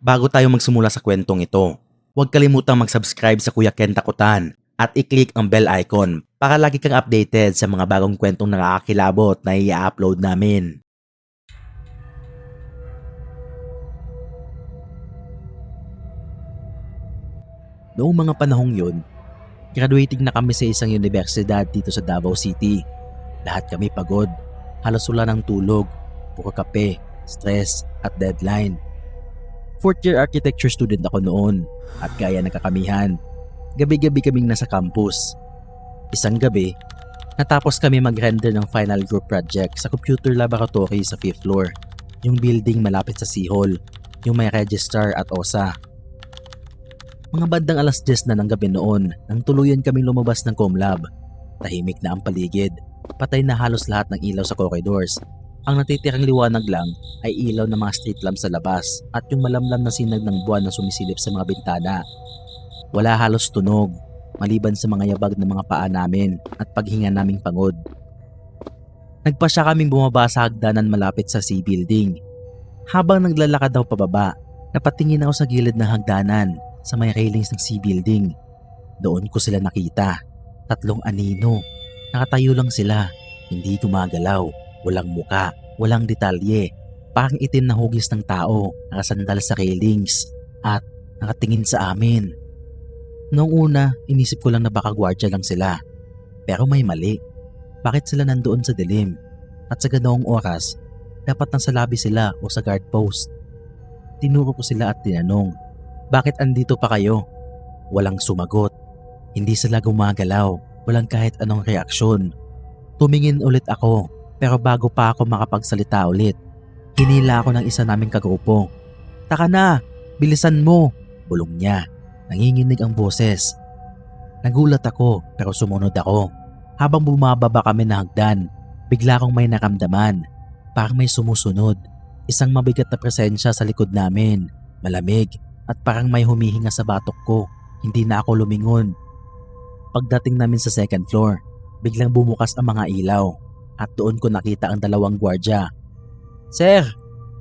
Bago tayo magsimula sa kwentong ito, huwag kalimutang mag-subscribe sa Kuya Ken Takutan at i-click ang bell icon para lagi kang updated sa mga bagong kwentong nakakakilabot na i-upload namin. Noong mga panahong yun, graduating na kami sa isang universidad dito sa Davao City. Lahat kami pagod, halos wala ng tulog, puro kape, stress at deadline. Fourth year architecture student ako noon at gaya ng kakamihan, gabi-gabi kaming nasa campus. Isang gabi, natapos kami mag-render ng final group project sa computer laboratory sa 5th floor, yung building malapit sa C Hall, yung may registrar at OSA. Mga bandang alas 10 na ng gabi noon nang tuluyan kaming lumabas ng ComLab. Tahimik na ang paligid, patay na halos lahat ng ilaw sa corridors. Ang natitirang liwanag lang ay ilaw ng mga street lamp sa labas at yung malamlam na sinag ng buwan na sumisilip sa mga bintana. Wala halos tunog, maliban sa mga yabag ng mga paa namin at paghinga naming pagod. Nagpasya kaming bumaba sa hagdanan malapit sa C building. Habang naglalakad daw pababa, napatingin ako sa gilid ng hagdanan sa may railings ng C building. Doon ko sila nakita, 3 anino. Nakatayo lang sila, hindi gumagalaw, walang muka, walang detalye. Parang itim na hugis ng tao, nakasandal sa railings at nakatingin sa amin. Noong una, inisip ko lang na baka gwardiya lang sila. Pero may mali. Bakit sila nandoon sa dilim? At sa ganoong oras, dapat nasa lobby sila o sa guard post. Tinuro ko sila at tinanong, "Bakit andito pa kayo?" Walang sumagot. Hindi sila gumagalaw, walang kahit anong reaksyon. Tumingin ulit ako, pero bago pa ako makapagsalita ulit, hinila ako ng isa naming kagrupo. "Taka na! Bilisan mo!" bulong niya. Nanginginig ang boses. Nagulat ako pero sumunod ako. Habang bumababa kami na hagdan, bigla akong may naramdaman. Parang may sumusunod. Isang mabigat na presensya sa likod namin. Malamig at parang may humihinga sa batok ko. Hindi na ako lumingon. Pagdating namin sa 2nd floor, biglang bumukas ang mga ilaw at doon ko nakita ang 2 gwardya. "Sir,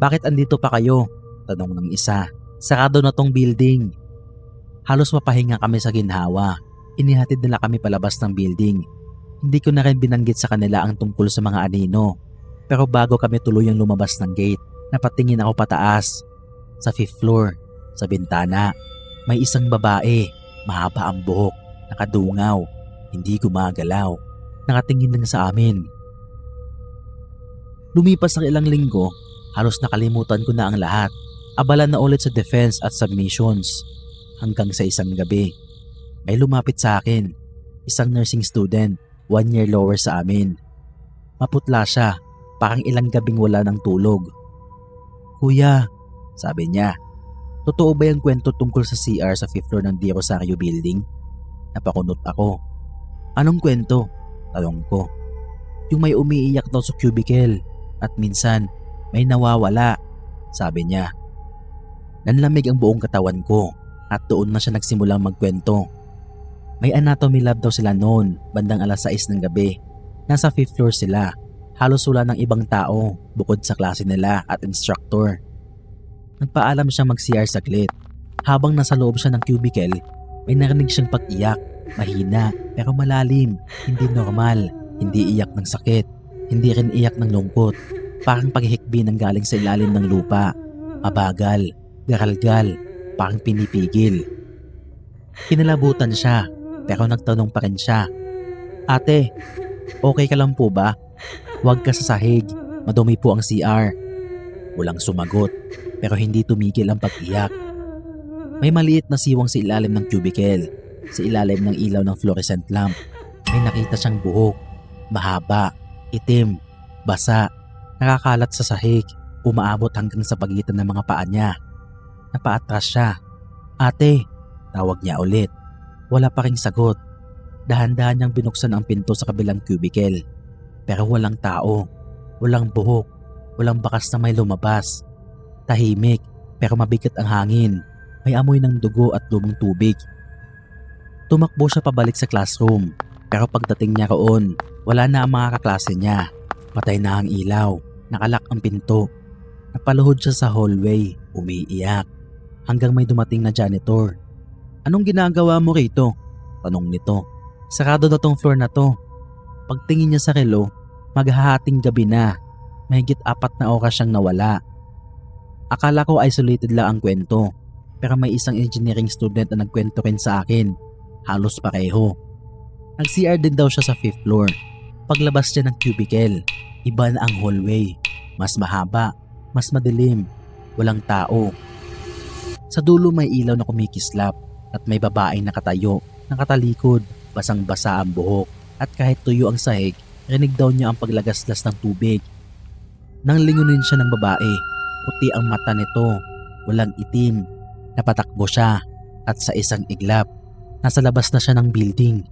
bakit andito pa kayo?" tanong ng isa. "Sarado na tong building." Halos mapahinga kami sa ginhawa. Inihatid nila kami palabas ng building. Hindi ko na rin binanggit sa kanila ang tungkol sa mga anino. Pero bago kami tuluyang lumabas ng gate, napatingin ako pataas. Sa 5th floor, sa bintana, may isang babae, mahaba ang buhok, nakadungaw, hindi gumagalaw, nakatingin lang sa amin. Lumipas ang ilang linggo, halos nakalimutan ko na ang lahat. Abala na ulit sa defense at submissions. Hanggang sa isang gabi, may lumapit sa akin, isang nursing student, 1 year lower sa amin. Maputla siya, parang ilang gabing wala ng tulog. "Kuya," sabi niya, "totoo ba yung kwento tungkol sa CR sa 5th floor ng Di Rosario building?" Napakunot ako. "Anong kwento?" tanong ko. "Yung may umiiyak daw sa cubicle at minsan may nawawala," sabi niya. Nanlamig ang buong katawan ko at doon na siya nagsimulang magkwento. May anatomy lab daw sila noon, bandang alas 6 ng gabi. Nasa 5th floor sila, halos wala ng ibang tao bukod sa klase nila at instructor. Nagpaalam siya mag-CR saglit. Habang nasa loob siya ng cubicle, may narinig siyang pag-iyak, mahina pero malalim, hindi normal, hindi iyak ng sakit, hindi rin iyak ng lungkot. Parang paghihikbi ng galing sa ilalim ng lupa, mabagal, garalgal, parang pinipigil. Kinalabutan siya pero nagtanong pa rin siya, "Ate, okay ka lang po ba? Huwag ka sa sahig, madumi po ang CR." Walang sumagot pero hindi tumigil ang pag-iyak. May maliit na siwang sa ilalim ng cubicle, sa ilalim ng ilaw ng fluorescent lamp. May nakita siyang buhok, mahaba, itim, basa, nakakalat sa sahig, umaabot hanggang sa pagitan ng mga paa niya. Napaatras siya. "Ate," tawag niya ulit. Wala pa ring sagot. Dahan-dahan niyang binuksan ang pinto sa kabilang cubicle. Pero walang tao, walang buhok, walang bakas na may lumabas. Tahimik pero mabigat ang hangin. May amoy ng dugo at lumang tubig. Tumakbo siya pabalik sa classroom. Pero pagdating niya roon, wala na ang mga kaklase niya. Patay na ang ilaw, nakalak ang pinto. Napaluhod siya sa hallway, umiiyak. hanggang may dumating na janitor. "Anong ginagawa mo rito?" tanong nito. "Sarado na tong floor na to." Pagtingin niya sa relo, maghahating gabi na. Mahigit 4 na oras siyang nawala. Akala ko isolated lang ang kwento, pero may isang engineering student na nagkwento rin sa akin. Halos pareho. Nag-CR din daw siya sa 5th floor. Paglabas niya ng cubicle, iba na ang hallway. Mas mahaba, mas madilim, walang tao. Sa dulo may ilaw na kumikislap at may babaeng nakatayo, nakatalikod, basang-basa ang buhok at kahit tuyo ang sahig, rinig daw niya ang paglagaslas ng tubig. Nang lingunin siya ng babae, puti ang mata nito, walang itim. Napatakbo siya at sa isang iglap, nasa labas na siya ng building.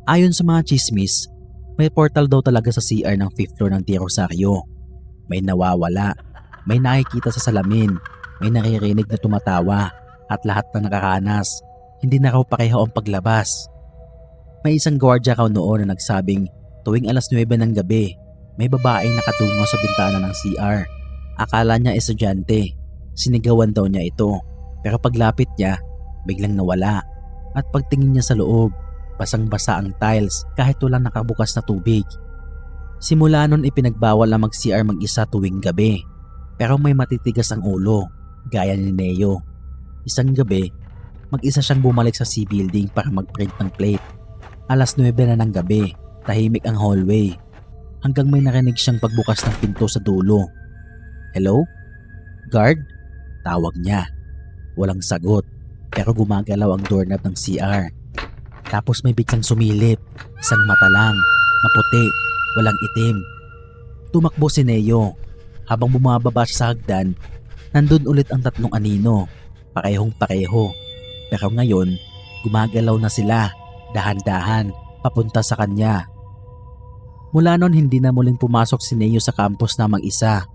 Ayon sa mga chismis, may portal daw talaga sa CR ng 5th floor ng Tia Rosario. May nawawala, may nakikita sa salamin, may naririnig na tumatawa at lahat na nakaranas. Hindi na raw pareho ang paglabas. May isang gwardiya raw noon na nagsabing tuwing alas 9 ng gabi, may babaeng nakatungo sa bintana ng CR. Akala niya estudyante. Sinigawan daw niya ito. Pero paglapit niya, biglang nawala. At pagtingin niya sa loob, basang-basa ang tiles kahit walang nakabukas na tubig. Simula nun ipinagbawal na mag-CR mag-isa tuwing gabi. Pero may matitigas ang ulo, gaya ni Neo. Isang gabi, mag-isa siyang bumalik sa C building para mag-print ng plate. Alas 9 na ng gabi, tahimik ang hallway. Hanggang may narinig siyang pagbukas ng pinto sa dulo. "Hello? Guard?" Tawag niya. Walang sagot, pero gumagalaw ang doorknob ng CR. Tapos may biglang sumilip, isang mata lang, maputi, walang itim. Tumakbo si Neo. Habang bumababa siya sa hagdan, nandun ulit ang 3 anino, parehong pareho. Pero ngayon, gumagalaw na sila, dahan-dahan, papunta sa kanya. Mula noon hindi na muling pumasok si Neo sa campus na mag-isa.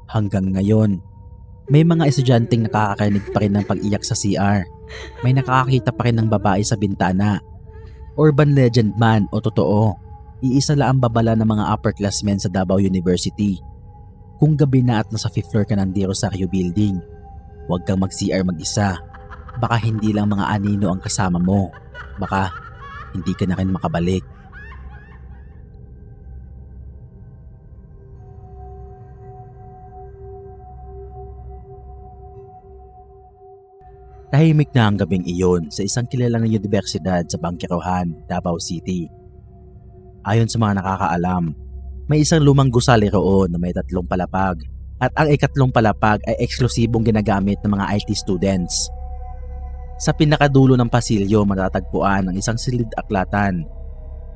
Hanggang ngayon, may mga estudyanteng nakakarinig pa rin ng pag-iyak sa CR. May nakakakita pa rin ng babae sa bintana. Urban legend man o totoo, iisa lang ang babala ng mga upperclassmen sa Davao University. Kung gabi na at nasa 5th floor ka ng Tia Rosario building, huwag kang mag-CR mag-isa. Baka hindi lang mga anino ang kasama mo. Baka hindi ka na rin makabalik. Tahimik na ang gabing iyon sa isang kilalang universidad sa Bangkirohan, Davao City. Ayon sa mga nakakaalam, may isang lumang gusali roon na may 3 palapag at ang ikatlong palapag ay eksklusibong ginagamit ng mga IT students. Sa pinakadulo ng pasilyo matatagpuan ang isang silid-aklatan.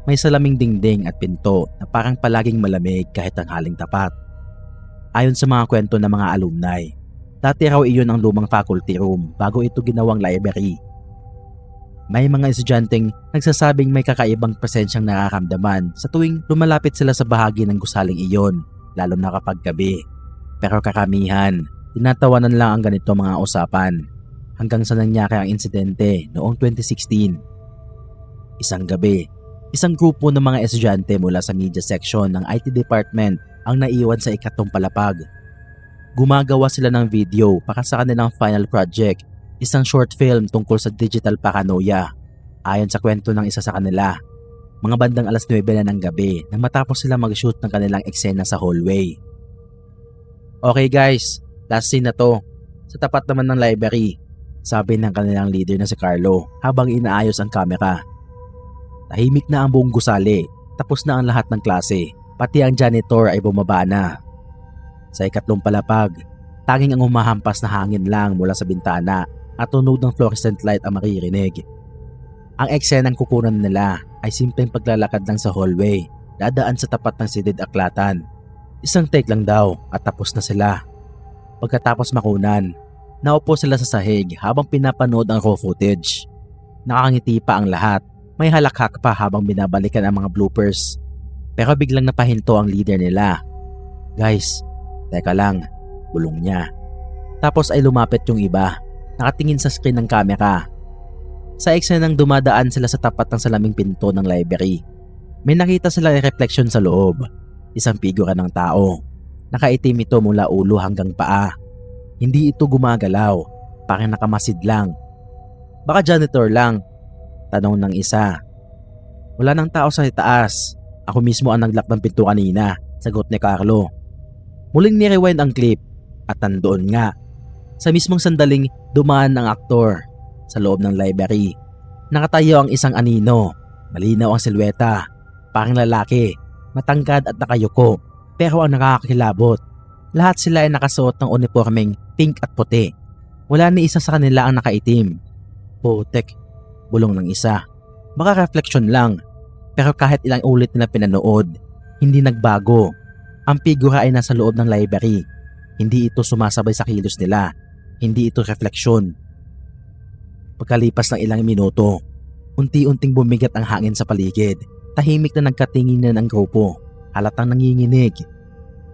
May salaming dingding at pinto na parang palaging malamig kahit tanghaling tapat. Ayon sa mga kwento ng mga alumni, dati raw iyon ang lumang faculty room bago ito ginawang library. May mga estudyanteng nagsasabing may kakaibang presensyang nararamdaman sa tuwing lumalapit sila sa bahagi ng gusaling iyon, lalo na kapag gabi. Pero karamihan, tinatawanan lang ang ganito mga usapan hanggang sa nangyari ang insidente noong 2016. Isang gabi, isang grupo ng mga estudyante mula sa media section ng IT department ang naiwan sa ikatlong palapag. Gumagawa sila ng video para sa kanilang final project, isang short film tungkol sa digital paranoia. Ayon sa kwento ng isa sa kanila, mga bandang alas 9 na ng gabi nang matapos sila mag-shoot ng kanilang eksena sa hallway. "Okay guys, last scene na to, sa tapat naman ng library," sabi ng kanilang leader na si Carlo habang inaayos ang kamera. Tahimik na ang buong gusali, tapos na ang lahat ng klase, pati ang janitor ay bumaba na. Sa ikatlong palapag, tanging ang humahampas na hangin lang mula sa bintana at tunog ng fluorescent light ang maririnig. Ang eksenang kukunan nila ay simpleng paglalakad lang sa hallway, dadaan sa tapat ng silid-aklatan. Isang take lang daw at tapos na sila. Pagkatapos makunan, naupo sila sa sahig habang pinapanood ang raw footage. Nakangiti pa ang lahat, may halakhak pa habang binabalikan ang mga bloopers. Pero biglang napahinto ang leader nila. "Guys, teka lang," bulong niya. Tapos ay lumapit yung iba, nakatingin sa screen ng kamera. Sa eksenang dumadaan sila sa tapat ng salaming pinto ng library, may nakita sila ng reflection sa loob. Isang figura ng tao. Nakaitim ito mula ulo hanggang paa. Hindi ito gumagalaw. parang nakamasid lang. Baka janitor lang, tanong ng isa. Wala nang tao sa itaas. Ako mismo ang naglock ng pinto kanina, sagot ni Carlo. Muling ni-rewind ang clip at nandoon nga. Sa mismong sandaling dumaan ang aktor sa loob ng library. Nakatayo ang isang anino. Malinaw ang silweta. Parang lalaki, matangkad at nakayuko. Pero ang nakakakilabot, lahat sila ay nakasuot ng uniformeng pink at puti. Wala ni isa sa kanila ang nakaitim. Putek, bulong ng isa. Baka reflection lang. Pero kahit ilang ulit nila pinanood, hindi nagbago. Ang figura ay nasa loob ng library. Hindi ito sumasabay sa kilos nila. Hindi ito refleksyon. Pagkalipas ng ilang minuto, unti-unting bumigat ang hangin sa paligid. Tahimik na nagkatinginan ang grupo. Halatang nanginginig.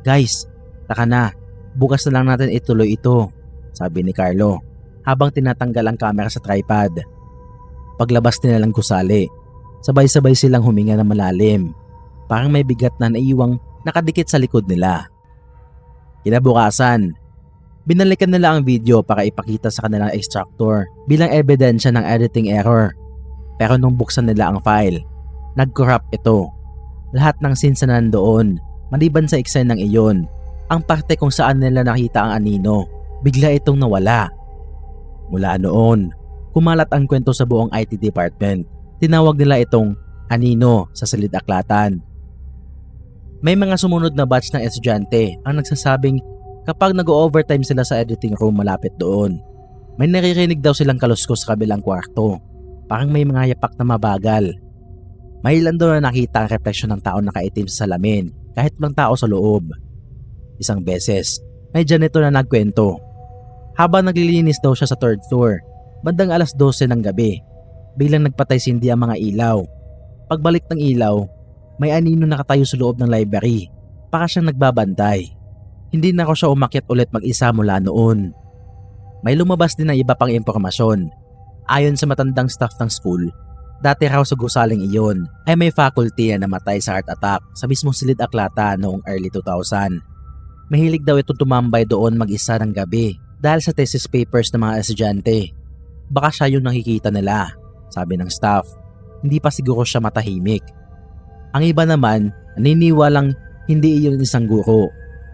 Guys, taka na. Bukas na lang natin ituloy ito, sabi ni Carlo habang tinatanggal ang camera sa tripod. Paglabas nila ng gusali, sabay-sabay silang huminga ng malalim. Parang may bigat na naiwang nakadikit sa likod nila. Kinabukasan, binalikan nila ang video para ipakita sa kanilang extractor bilang ebidensya ng editing error. Pero nung buksan nila ang file, nag-corrupt ito. Lahat ng scenes na nandoon, maliban sa eksena ng iyon, ang parte kung saan nila nakita ang anino, bigla itong nawala. Mula noon, kumalat ang kwento sa buong IT department. Tinawag nila itong anino sa silid-aklatan. May mga sumunod na batch ng estudyante ang nagsasabing kapag nag-overtime sila sa editing room malapit doon, may naririnig daw silang kaluskos sa kabilang kwarto. Parang may mga yapak na mabagal. May ilan doon na nakita ang refleksyon ng tao nakaitim sa salamin kahit walang tao sa loob. Isang beses, may janitor na nagkwento. Habang naglilinis daw siya sa 3rd floor, bandang alas 12 ng gabi, biglang nagpatay sindi ang mga ilaw. Pagbalik ng ilaw, may anino nakatayo sa loob ng library. Para siyang nagbabantay. Hindi na ako siya umakyat ulit mag-isa mula noon. May lumabas din na iba pang impormasyon. Ayon sa matandang staff ng school, dati raw sa gusaling iyon ay may faculty na namatay sa heart attack sa mismong silid-aklatan noong early 2000. Mahilig daw itong tumambay doon mag-isa ng gabi dahil sa thesis papers ng mga estudyante. Baka siya yung nakikita nila, sabi ng staff. Hindi pa siguro siya matahimik. Ang iba naman, naniniwalang hindi iyon isang guro,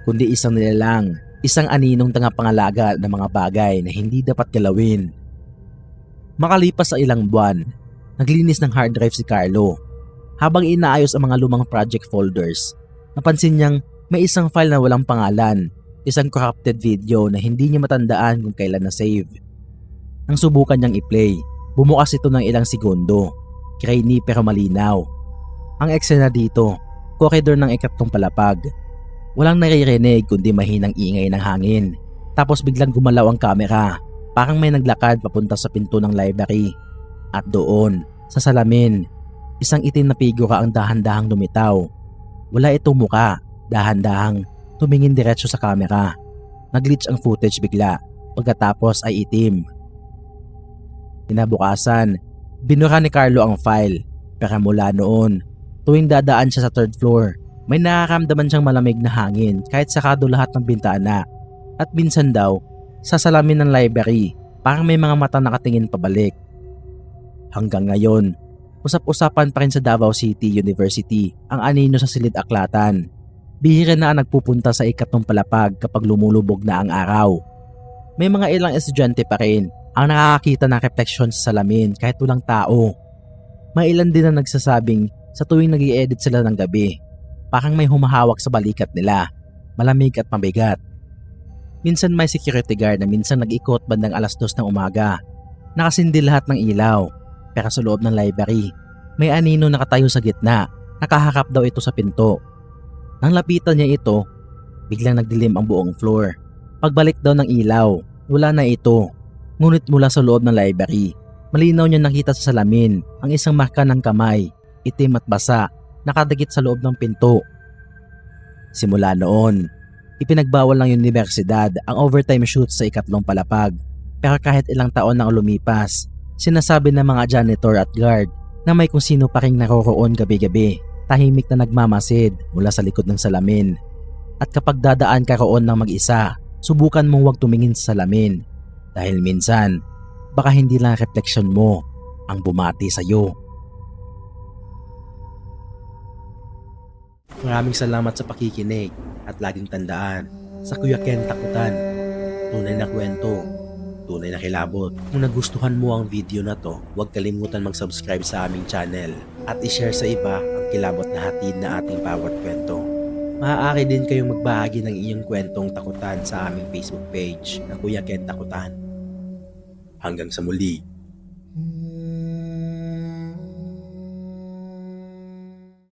kundi isang nilalang, isang aninong tagapangalaga ng mga bagay na hindi dapat galawin. Makalipas sa ilang buwan, naglinis ng hard drive si Carlo. Habang inaayos ang mga lumang project folders, napansin niyang may isang file na walang pangalan, isang corrupted video na hindi niya matandaan kung kailan na-save. Nang subukan niyang i-play, bumukas ito ng ilang segundo, grainy pero malinaw. Ang eksena dito, koridor ng ikatlong palapag. Walang naririnig kundi mahinang ingay ng hangin. Tapos biglang gumalaw ang kamera, parang may naglakad papunta sa pinto ng library. At doon, sa salamin, isang itim na figura ang dahan-dahang lumitaw. Wala itong muka, dahan-dahang tumingin diretso sa kamera. Nag-glitch ang footage bigla, pagkatapos ay itim. Kinabukasan, binura ni Carlo ang file, pero mula noon, tuwing dadaan siya sa 3rd floor, may nakaramdaman siyang malamig na hangin kahit sakado lahat ng bintana. At minsan daw, sa salamin ng library, parang may mga mata nakatingin pabalik. Hanggang ngayon, usap-usapan pa rin sa Davao City University ang anino sa silid-aklatan. Bihira na ang nagpupunta sa ikatlong palapag kapag lumulubog na ang araw. May mga ilang estudyante pa rin ang nakakakita ng refleksyon sa salamin kahit walang tao. May ilan din na nagsasabing sa tuwing nag-i-edit sila ng gabi, parang may humahawak sa balikat nila, malamig at mabigat. Minsan may security guard na minsan nag-ikot bandang alas 2 ng umaga. Nakasindi lahat ng ilaw, pero sa loob ng library, may anino nakatayo sa gitna, nakaharap daw ito sa pinto. Nang lapitan niya ito, biglang nagdilim ang buong floor. Pagbalik daw ng ilaw, wala na ito. Ngunit mula sa loob ng library, malinaw niya nakita sa salamin ang isang marka ng kamay, itim at basa, nakadikit sa loob ng pinto. Simula noon, ipinagbawal ng universidad ang overtime shoots sa ikatlong palapag. Pero kahit ilang taon na lumipas, sinasabi ng mga janitor at guard na may kung sino pa ring naroroon gabi-gabi, tahimik na nagmamasid mula sa likod ng salamin. At kapag dadaan ka roon ng mag-isa, subukan mong huwag tumingin sa salamin. Dahil minsan, baka hindi lang refleksyon mo ang bumati sa'yo. Maraming salamat sa pakikinig at laging tandaan, sa Kuya Ken Takutan, tunay na kwento, tunay na kilabot. Kung nagustuhan mo ang video na to, huwag kalimutan mag-subscribe sa aming channel at i-share sa iba ang kilabot na hatid na ating bawat kwento. Maaari din kayong magbahagi ng iyong kwentong takutan sa aming Facebook page na Kuya Ken Takutan. Hanggang sa muli.